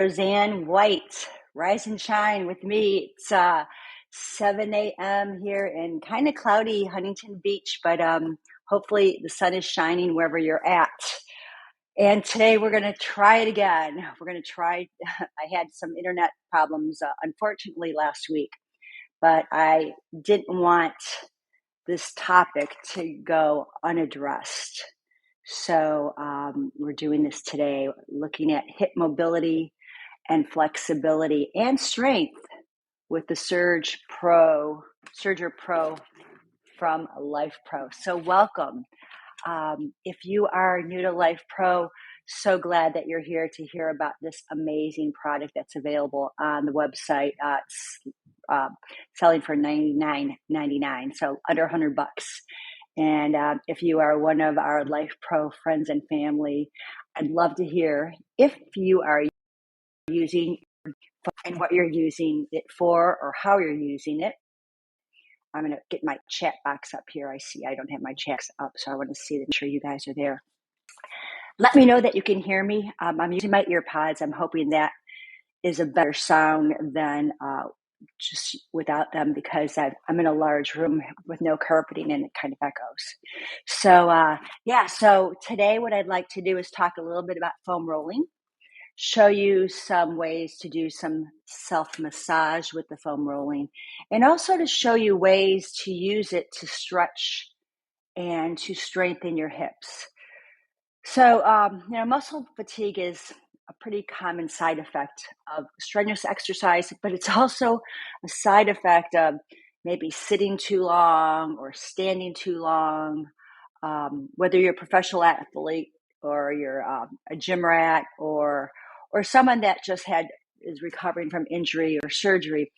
Roseanne White, rise and shine with me. It's 7 a.m. here in kind of cloudy Huntington Beach, but hopefully the sun is shining wherever you're at. And today we're going to try it again. We're going to try. I had some internet problems, unfortunately, last week, but I didn't want this topic to go unaddressed. So we're doing this today, looking at hip mobility and flexibility and strength with the Surgepro from Life Pro. So welcome. If you are new to Life Pro, so glad that you're here to hear about this amazing product that's available on the website. It's selling for $99.99, so under $100. And if you are one of our Life Pro friends and family, I'd love to hear if you are using and what you're using it for or how you're using it. I'm going to get my chat box up here. I see I don't have my chats up, so I want to see that. I'm sure you guys are there. Let me know that you can hear me. I'm using my ear pods. I'm hoping that is a better sound than just without them, because I'm in a large room with no carpeting and it kind of echoes. So today what I'd like to do is talk a little bit about foam rolling, show you some ways to do some self-massage with the foam rolling, and also to show you ways to use it to stretch and to strengthen your hips. So, muscle fatigue is a pretty common side effect of strenuous exercise, but it's also a side effect of maybe sitting too long or standing too long, whether you're a professional athlete or you're a gym rat or someone that just is recovering from injury or surgery.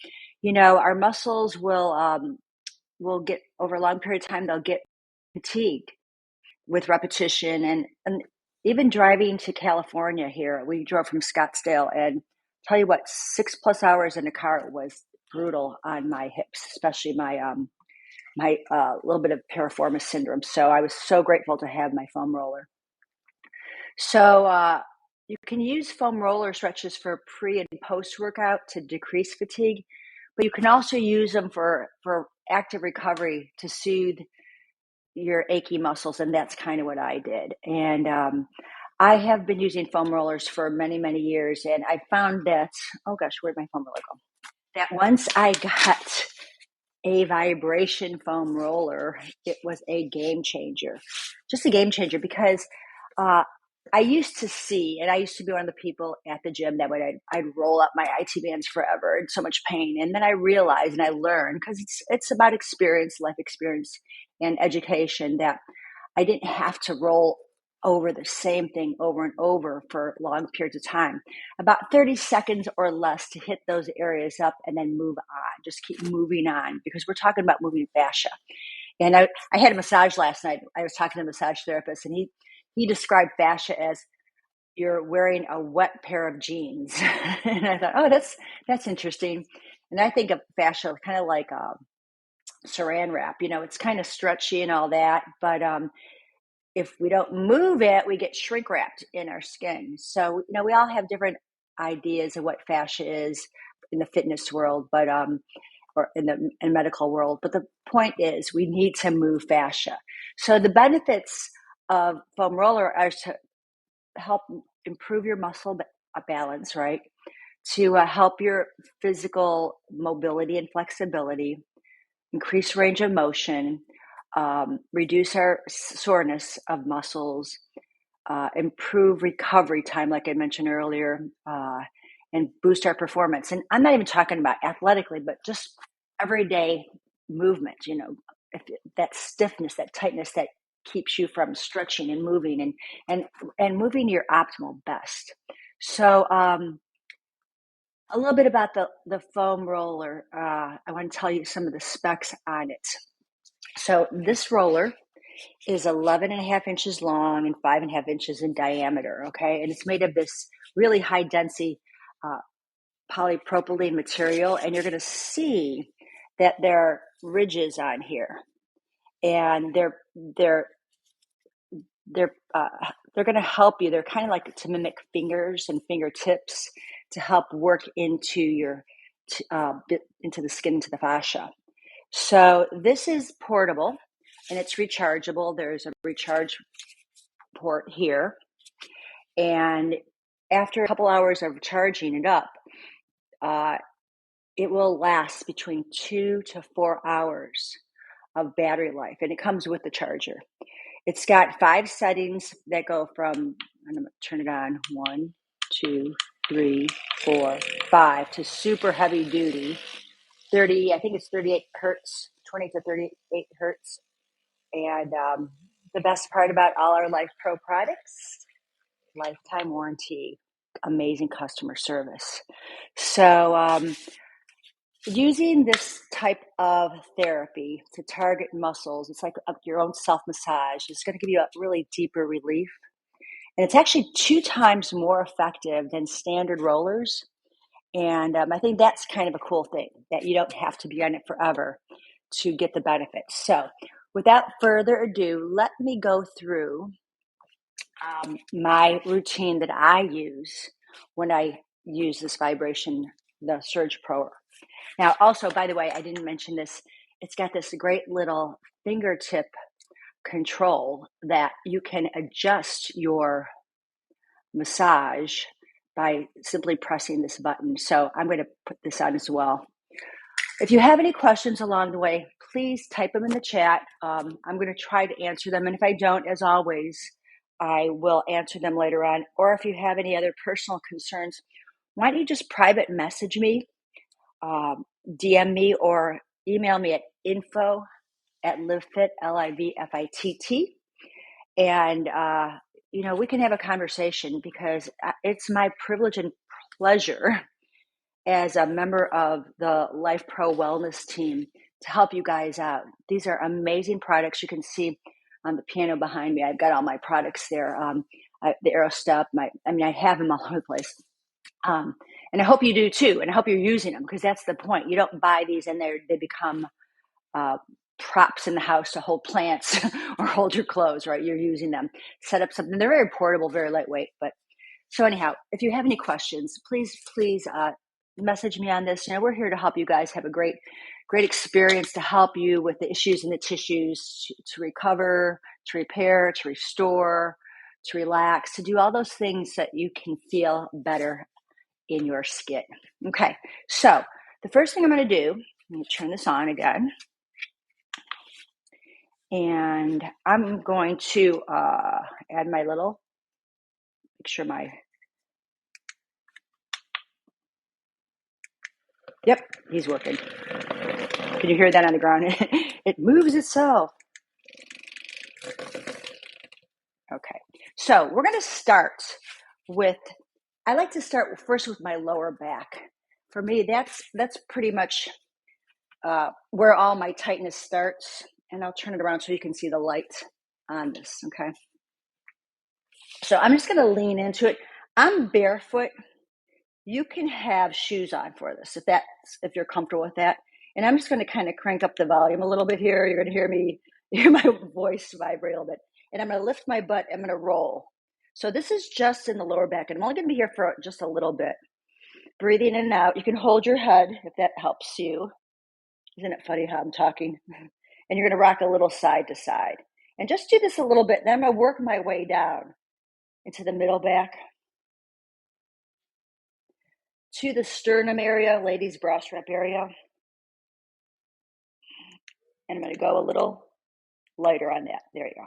Our muscles will get, over a long period of time, they'll get fatigued with repetition, and even driving to California here, we drove from Scottsdale, and tell you what, 6+ hours in a car was brutal on my hips, especially my little bit of piriformis syndrome. So I was so grateful to have my foam roller. So you can use foam roller stretches for pre and post workout to decrease fatigue, but you can also use them for active recovery to soothe your achy muscles, and that's kind of what I did. And I have been using foam rollers for many, many years, and I found that, oh gosh, where'd my foam roller go? That once I got a vibration foam roller, it was a game changer. Just a game changer, because I used to see, and I used to be one of the people at the gym that I'd roll up my IT bands forever in so much pain. And then I realized and I learned, because it's about experience, life experience and education, that I didn't have to roll over the same thing over and over for long periods of time. About 30 seconds or less to hit those areas up and then move on. Just keep moving on, because we're talking about moving fascia. And I had a massage last night. I was talking to a massage therapist, and he described fascia as you're wearing a wet pair of jeans. And I thought, oh, that's interesting. And I think of fascia kind of like saran wrap. It's kind of stretchy and all that, but if we don't move it, we get shrink wrapped in our skin. So, we all have different ideas of what fascia is in the fitness world, but or in the medical world. But the point is, we need to move fascia. So the benefits of foam roller are to help improve your muscle balance, right? To help your physical mobility and flexibility, increase range of motion, reduce our soreness of muscles, improve recovery time, like I mentioned earlier, and boost our performance. And I'm not even talking about athletically, but just everyday movement, if that stiffness, that tightness that keeps you from stretching and moving and moving your optimal best. So a little bit about the foam roller. I want to tell you some of the specs on it. So this roller is 11.5 inches long and 5.5 inches in diameter, okay? And it's made of this really high density polypropylene material, and you're going to see that there are ridges on here, and they're going to help you. They're kind of like to mimic fingers and fingertips to help work into your into the skin, into the fascia. So this is portable and it's rechargeable. There's a recharge port here. And after a couple hours of charging it up, it will last between 2 to 4 hours of battery life. And it comes with the charger. It's got 5 settings that go from, I'm going to turn it on, 1, 2, 3, 4, 5, to super heavy duty, 30, I think it's 38 hertz, 20 to 38 hertz. And the best part about all our Life Pro products, lifetime warranty, amazing customer service. So using this type of therapy to target muscles, it's like your own self-massage. It's going to give you a really deeper relief. And it's actually 2 times more effective than standard rollers. And I think that's kind of a cool thing, that you don't have to be on it forever to get the benefits. So without further ado, let me go through my routine that I use when I use this vibration, the Surgepro. Now, also, by the way, I didn't mention this. It's got this great little fingertip control that you can adjust your massage by simply pressing this button. So I'm going to put this on as well. If you have any questions along the way, please type them in the chat. I'm going to try to answer them. And if I don't, as always, I will answer them later on. Or if you have any other personal concerns, why don't you just private message me, DM me, or email me at info@livefit, LIVFITT. And, we can have a conversation, because it's my privilege and pleasure as a member of the Life Pro Wellness team to help you guys out. These are amazing products. You can see on the piano behind me, I've got all my products there. The AeroStep, I have them all over the place. And I hope you do too. And I hope you're using them, because that's the point. You don't buy these and they become props in the house to hold plants or hold your clothes, right? You're using them, set up something. They're very portable, very lightweight. But so anyhow, if you have any questions, please message me on this. We're here to help you guys have a great experience, to help you with the issues in the tissues, to recover, to repair, to restore, to relax, to do all those things that you can feel better in your skin. Okay, so the first thing I'm going to do, let me turn this on again. And I'm going to add my little, make sure yep, he's working. Can you hear that on the ground? It moves itself. Okay, so we're going to start with, I like to start first with my lower back. For me, that's pretty much where all my tightness starts. And I'll turn it around so you can see the light on this, okay? So I'm just going to lean into it. I'm barefoot. You can have shoes on for this if you're comfortable with that. And I'm just going to kind of crank up the volume a little bit here. You're going to hear my voice vibrate a little bit. And I'm going to lift my butt. I'm going to roll. So this is just in the lower back. And I'm only going to be here for just a little bit. Breathing in and out. You can hold your head if that helps you. Isn't it funny how I'm talking? And you're going to rock a little side to side. And just do this a little bit. Then I'm going to work my way down into the middle back, to the sternum area, ladies' bra strap area. And I'm going to go a little lighter on that. There you go.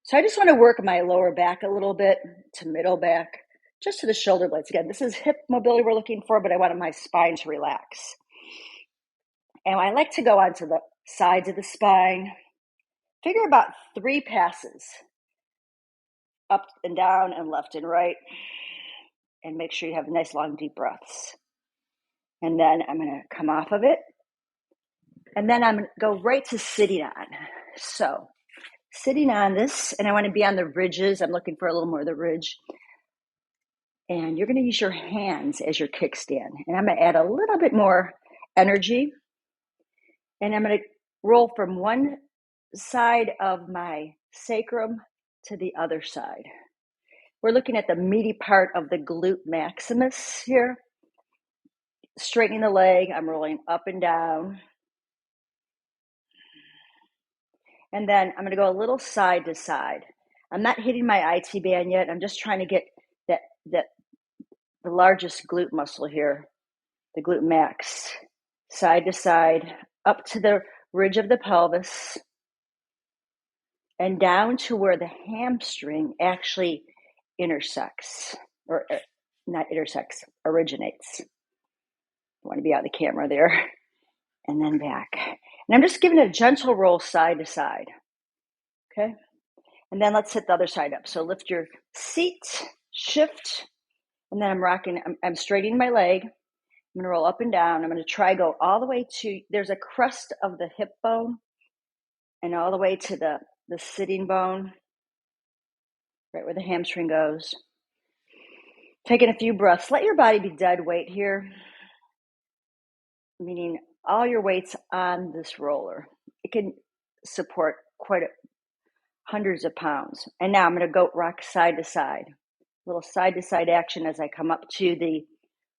So I just want to work my lower back a little bit, to middle back, just to the shoulder blades. Again, this is hip mobility we're looking for, but I want my spine to relax. And I like to go onto the sides of the spine. Figure about 3 passes, up and down and left and right. And make sure you have nice long deep breaths. And then I'm going to come off of it. And then I'm going to go right to sitting on. So sitting on this, and I want to be on the ridges. I'm looking for a little more of the ridge. And you're going to use your hands as your kickstand. And I'm going to add a little bit more energy. And I'm going to roll from one side of my sacrum to the other side. We're looking at the meaty part of the glute maximus here. Straightening the leg, I'm rolling up and down. And then I'm gonna go a little side to side. I'm not hitting my IT band yet. I'm just trying to get the largest glute muscle here, the glute max. Side to side, up to the ridge of the pelvis, and down to where the hamstring actually intersects, or not intersects, originates. I want to be out of the camera there. And then back. And I'm just giving a gentle roll side to side. Okay? And then let's hit the other side up. So lift your seat, shift, and then I'm rocking, I'm straightening my leg. I'm gonna roll up and down. I'm gonna try go all the way to, there's a crest of the hip bone and all the way to the sitting bone, right where the hamstring goes. Taking a few breaths. Let your body be dead weight here, meaning all your weight's on this roller. It can support hundreds of pounds. And now I'm going to go rock side to side. Little side to side action as I come up to the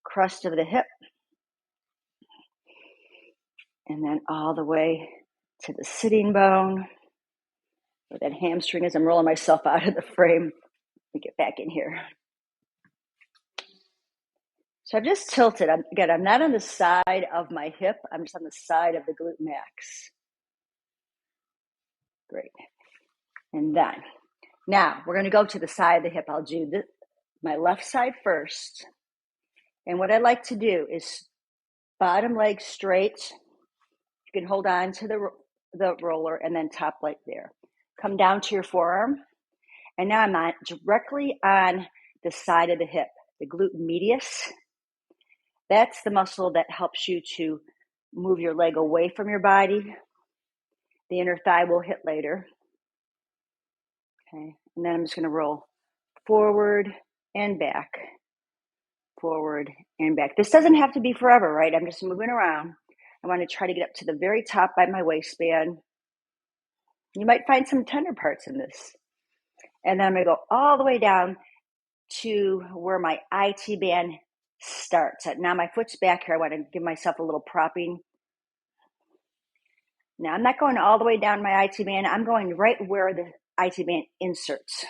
crest of the hip. And then all the way to the sitting bone, where that hamstring is. I'm rolling myself out of the frame. Let me get back in here. So I've just tilted. I'm not on the side of my hip. I'm just on the side of the glute max. Great. And then, now we're going to go to the side of the hip. I'll do my left side first. And what I like to do is bottom leg straight. You can hold on to the roller and then top leg there. Come down to your forearm. And now I'm directly on the side of the hip, the glute medius. That's the muscle that helps you to move your leg away from your body. The inner thigh will hit later. Okay, and then I'm just going to roll forward and back, forward and back. This doesn't have to be forever, right? I'm just moving around. I want to try to get up to the very top by my waistband. You might find some tender parts in this. And then I'm going to go all the way down to where my IT band starts. Now my foot's back here. I want to give myself a little propping. Now I'm not going all the way down my IT band. I'm going right where the IT band inserts.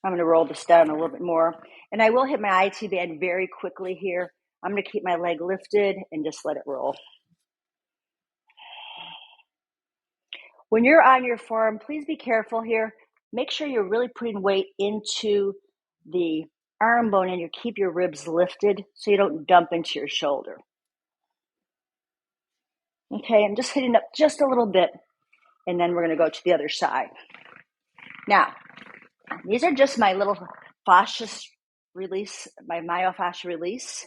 I'm going to roll this down a little bit more. And I will hit my IT band very quickly here. I'm going to keep my leg lifted and just let it roll. When you're on your forearm, please be careful here. Make sure you're really putting weight into the arm bone and you keep your ribs lifted so you don't dump into your shoulder. Okay, I'm just hitting up just a little bit, and then we're going to go to the other side. Now, these are just my little fascia release, my myofascia release.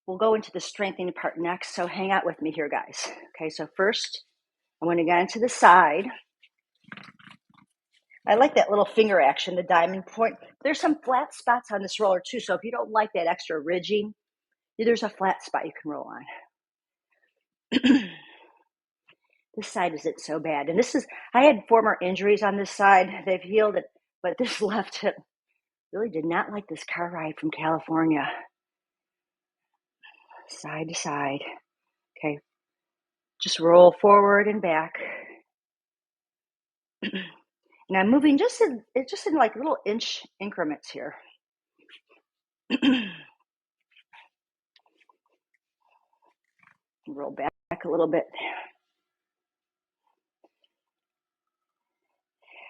We'll go into the strengthening part next, so hang out with me here, guys. Okay, so first, I want to get into the side. I like that little finger action, the diamond point. There's some flat spots on this roller too, so if you don't like that extra ridging, there's a flat spot you can roll on. This side isn't so bad. And I had former injuries on this side. They've healed it, but this left hip really did not like this car ride from California. Side to side. Okay. Just roll forward and back. And I'm moving just in like little inch increments here. Roll back a little bit.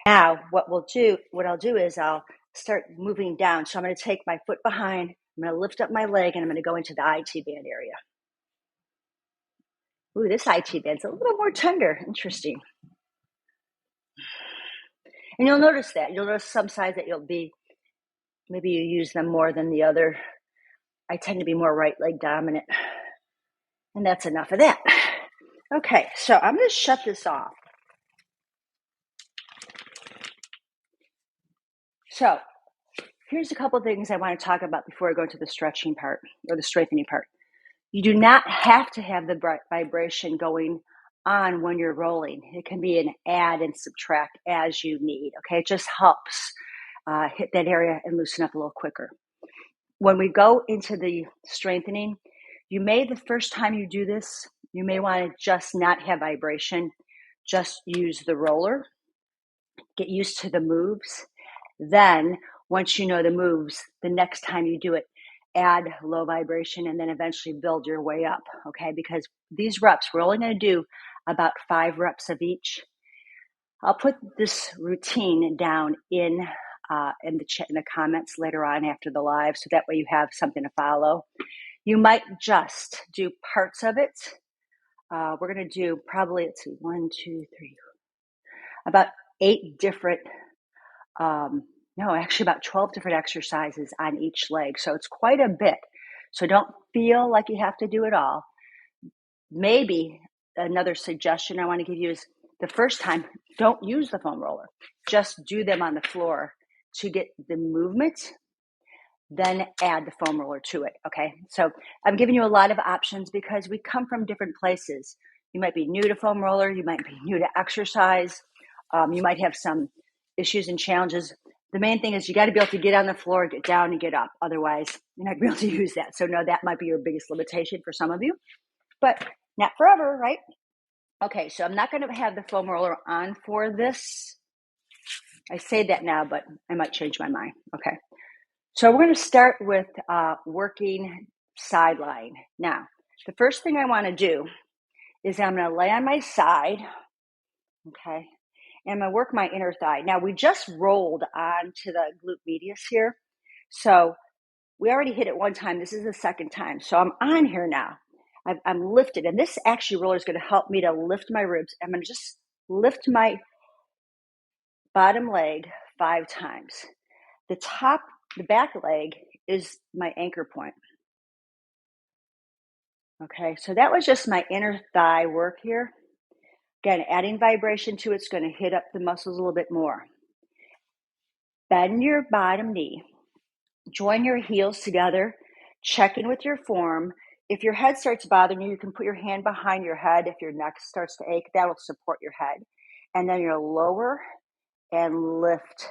Now, what I'll do is I'll start moving down. So I'm going to take my foot behind, I'm going to lift up my leg, and I'm going to go into the IT band area. Ooh, this IT band's a little more tender. Interesting. And you'll notice that. You'll notice some sides that maybe you use them more than the other. I tend to be more right leg dominant. And that's enough of that. Okay, so I'm going to shut this off. So here's a couple of things I want to talk about before I go to the stretching part or the strengthening part. You do not have to have the vibration going on when you're rolling. It can be an add and subtract as you need, okay? It just helps hit that area and loosen up a little quicker. When we go into the strengthening, the first time you do this, you may want to just not have vibration, just use the roller, get used to the moves. Then once you know the moves, the next time you do it, add low vibration and then eventually build your way up, okay? Because these reps, we're only going to do about 5 reps of each. I'll put this routine down in the comments later on after the live, so that way you have something to follow. You might just do parts of it. We're going to do probably, let's see, 1, 2, 3, about 8 different, actually about 12 different exercises on each leg. So it's quite a bit. So don't feel like you have to do it all. Maybe another suggestion I want to give you is the first time, don't use the foam roller. Just do them on the floor to get the movement, then add the foam roller to it, okay? So I'm giving you a lot of options because we come from different places. You might be new to foam roller. You might be new to exercise. You might have some issues and challenges. The main thing is you got to be able to get on the floor, get down, and get up. Otherwise, you're not going to be able to use that. So no, that might be your biggest limitation for some of you, but not forever, right? Okay, so I'm not going to have the foam roller on for this. I say that now, but I might change my mind. Okay, so we're going to start with working sideline. Now, the first thing I want to do is I'm going to lay on my side, okay, and I'm going to work my inner thigh. Now, we just rolled onto the glute medius here, so we already hit it one time. This is the second time, so I'm on here now. I'm lifted, and this actually roller is going to help me to lift my ribs. I'm going to just lift my bottom leg 5 times. The back leg is my anchor point. Okay, so that was just my inner thigh work here. Again, adding vibration to it's going to hit up the muscles a little bit more. Bend your bottom knee. Join your heels together. Check in with your form. If your head starts bothering you, you can put your hand behind your head. If your neck starts to ache, that will support your head. And then you'll lower and lift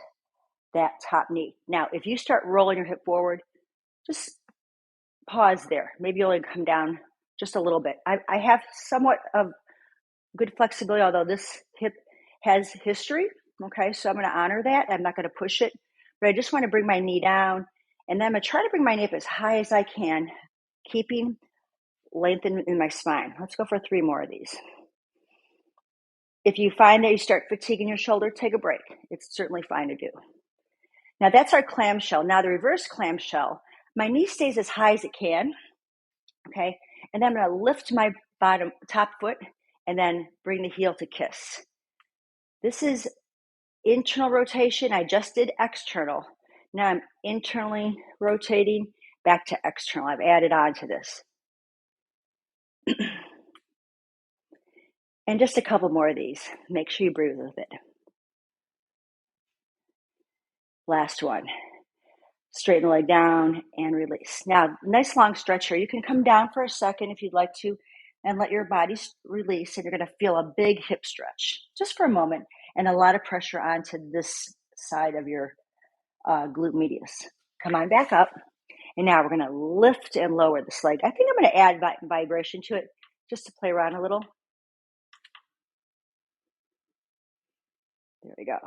that top knee. Now, if you start rolling your hip forward, just pause there. Maybe you'll only come down just a little bit. I have somewhat of good flexibility, although this hip has history. Okay, so I'm going to honor that. I'm not going to push it, but I just want to bring my knee down. And then I'm going to try to bring my knee up as high as I can, keeping length in my spine. Let's go for 3 more of these. If you find that you start fatiguing your shoulder, take a break. It's certainly fine to do. Now that's our clamshell. Now the reverse clamshell, my knee stays as high as it can, okay? And then I'm going to lift my top foot and then bring the heel to kiss. This is internal rotation. I just did external. Now I'm internally rotating back to external. I've added on to this. And just a couple more of these. Make sure you breathe with it. Last one. Straighten the leg down and release. Now, nice long stretch here. You can come down for a second if you'd like to and let your body release, and you're going to feel a big hip stretch just for a moment and a lot of pressure onto this side of your glute medius. Come on back up. And now we're going to lift and lower this leg. I think I'm going to add vibration to it just to play around a little. There we go.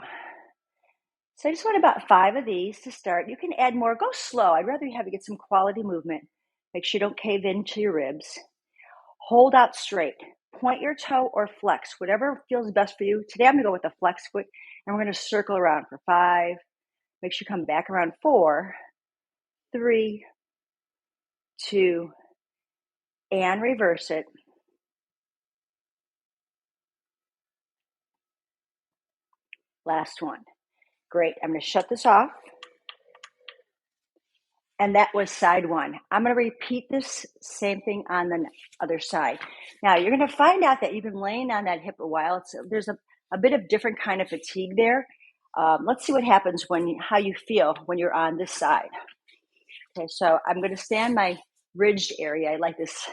So I just want about 5 of these to start. You can add more. Go slow. I'd rather you have you get some quality movement. Make sure you don't cave into your ribs. Hold out straight. Point your toe or flex, whatever feels best for you. Today I'm going to go with the flex foot, and we're going to circle around for 5. Make sure you come back around 4, 3, 2, and reverse it. Last one. Great. I'm going to shut this off. And that was side 1. I'm going to repeat this same thing on the other side. Now, you're going to find out that you've been laying on that hip a while. There's a bit of different kind of fatigue there. Let's see what happens how you feel when you're on this side. Okay, so I'm going to stand my ridged area. I like this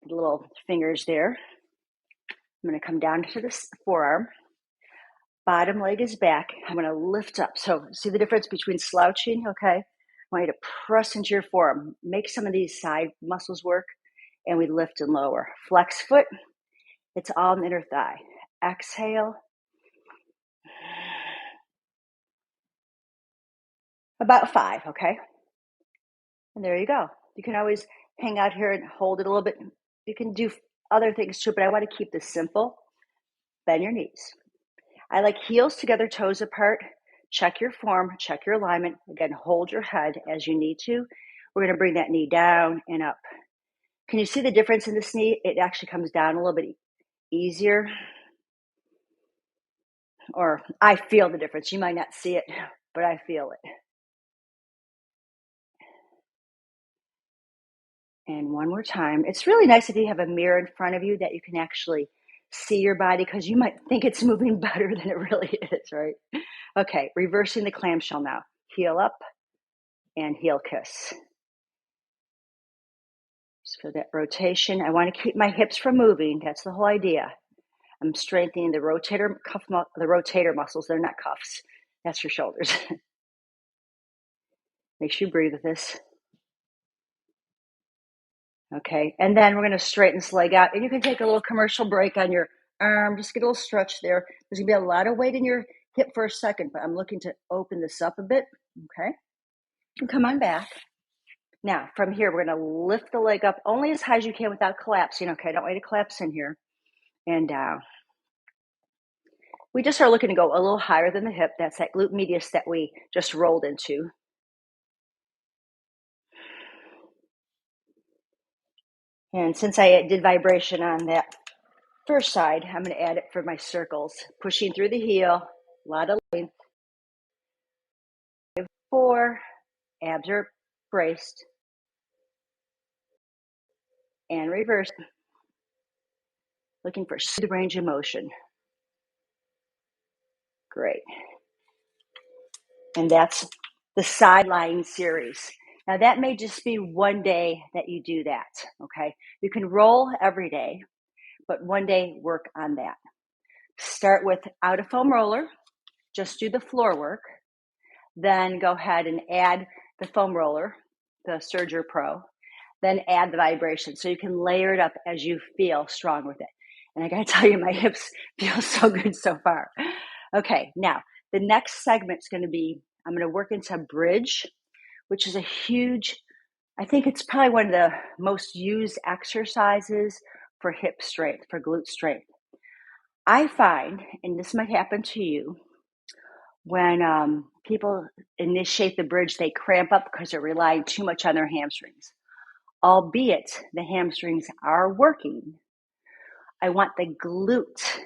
little fingers there. I'm going to come down to this forearm. Bottom leg is back. I'm going to lift up. So see the difference between slouching, okay? I want you to press into your forearm. Make some of these side muscles work, and we lift and lower. Flex foot. It's all in the inner thigh. Exhale. About 5, okay? And there you go. You can always hang out here and hold it a little bit. You can do other things too, but I want to keep this simple. Bend your knees. I like heels together, toes apart. Check your form, check your alignment. Again, hold your head as you need to. We're going to bring that knee down and up. Can you see the difference in this knee? It actually comes down a little bit easier. Or I feel the difference. You might not see it, but I feel it. And one more time. It's really nice if you have a mirror in front of you that you can actually see your body, because you might think it's moving better than it really is, right? Okay, reversing the clamshell now. Heel up and heel kiss. Just for that rotation. I want to keep my hips from moving. That's the whole idea. I'm strengthening the rotator muscles. They're not cuffs. That's your shoulders. Make sure you breathe with this. Okay, and then we're going to straighten this leg out. And you can take a little commercial break on your arm. Just get a little stretch there. There's going to be a lot of weight in your hip for a second, but I'm looking to open this up a bit. Okay, and come on back. Now, from here, we're going to lift the leg up only as high as you can without collapsing. Okay, don't want you to collapse in here. And down. We just are looking to go a little higher than the hip. That's that glute medius that we just rolled into. And since I did vibration on that first side, I'm going to add it for my circles. Pushing through the heel, a lot of length. 4, abs are braced. And reverse. Looking for the range of motion. Great. And that's the sideline series. Now that may just be one day that you do that, okay? You can roll every day, but one day work on that. Start with out of foam roller, just do the floor work. Then go ahead and add the foam roller, the Surgepro. Then add the vibration. So you can layer it up as you feel strong with it. And I gotta tell you, my hips feel so good so far. Okay, now the next segment is gonna be, I'm gonna work into bridge, which is a huge, I think it's probably one of the most used exercises for hip strength, for glute strength. I find, and this might happen to you, when people initiate the bridge, they cramp up because they're relying too much on their hamstrings. Albeit the hamstrings are working, I want the glute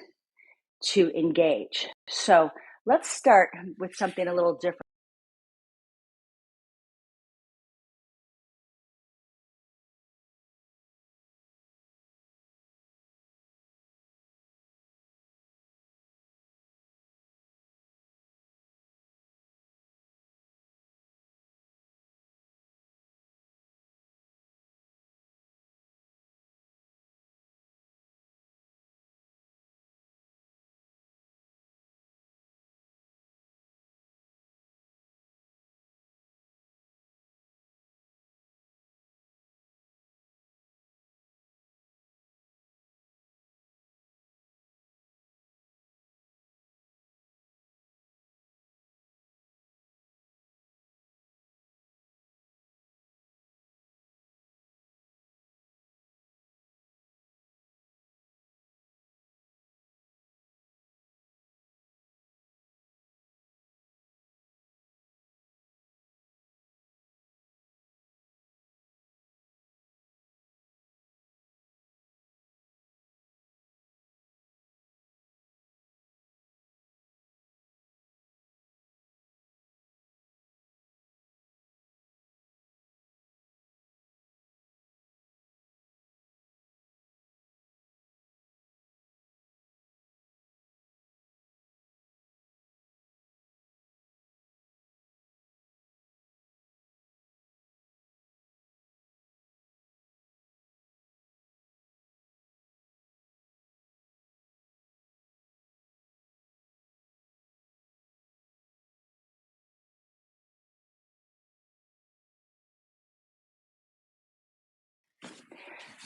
to engage. So let's start with something a little different.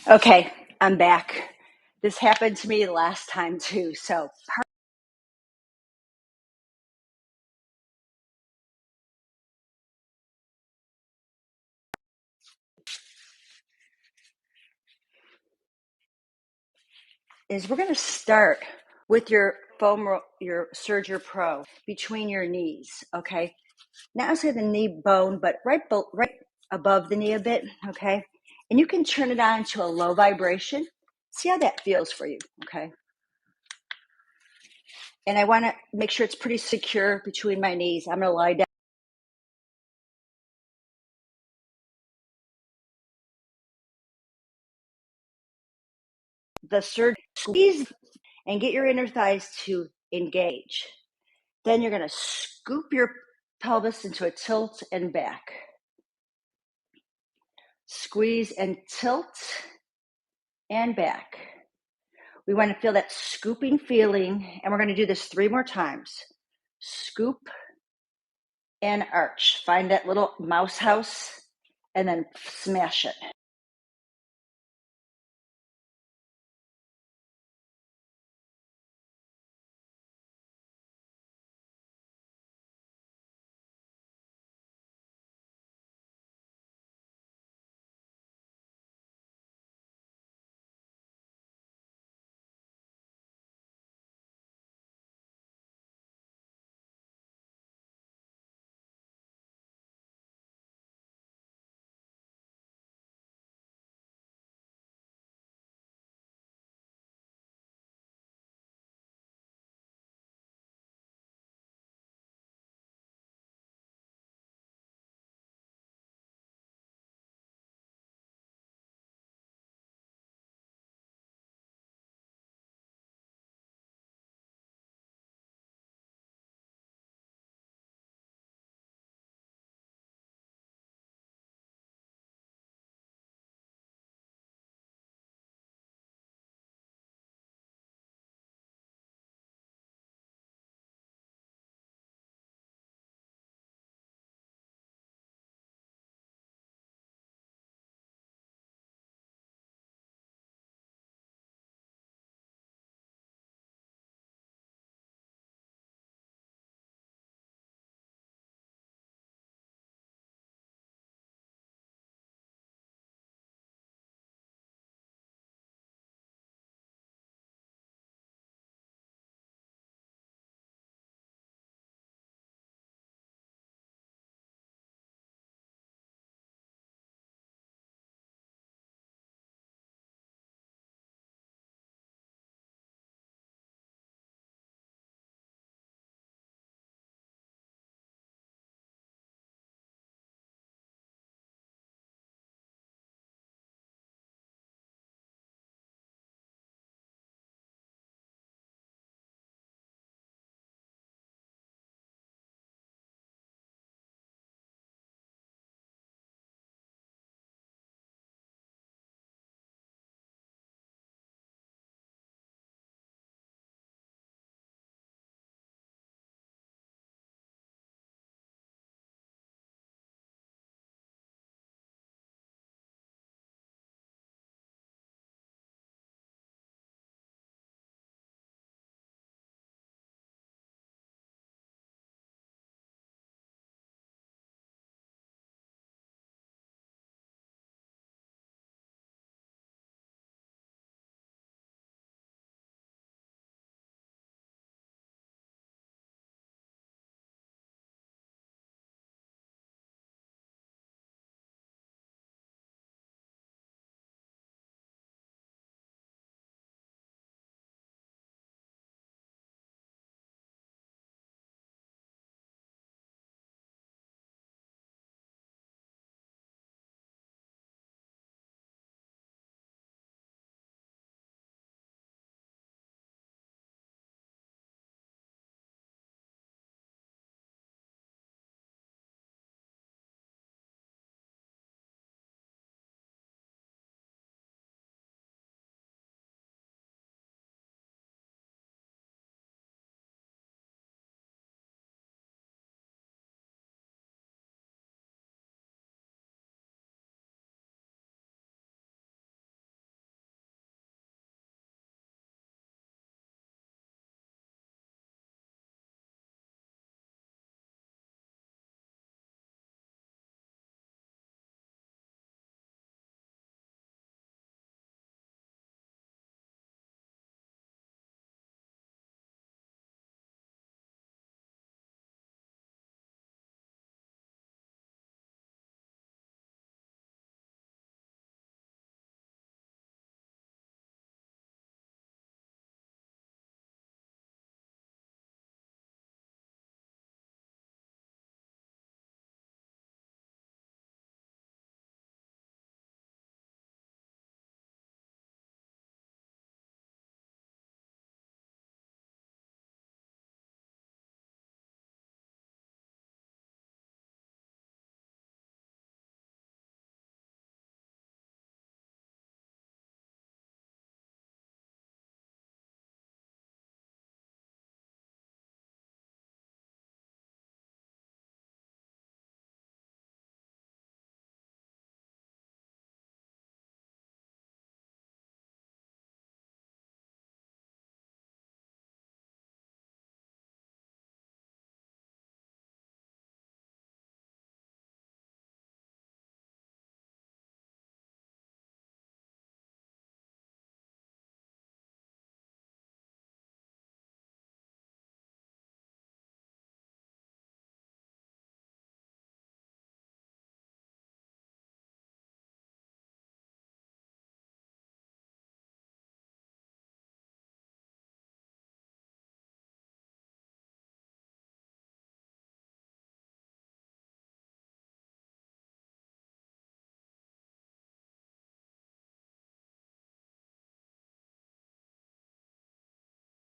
Okay, I'm back. This happened to me last time too. So we're going to start with your your Surgepro between your knees. Okay, not outside the knee bone, but right above the knee a bit. Okay, and you can turn it on to a low vibration. See how that feels for you. Okay, and I want to make sure it's pretty secure between my knees. I'm going to lie down. The surge, squeeze and get your inner thighs to engage. Then you're going to scoop your pelvis into a tilt and back. Squeeze and tilt and back. We want to feel that scooping feeling, and we're going to do this 3 more times. Scoop and arch. Find that little mouse house and then smash it.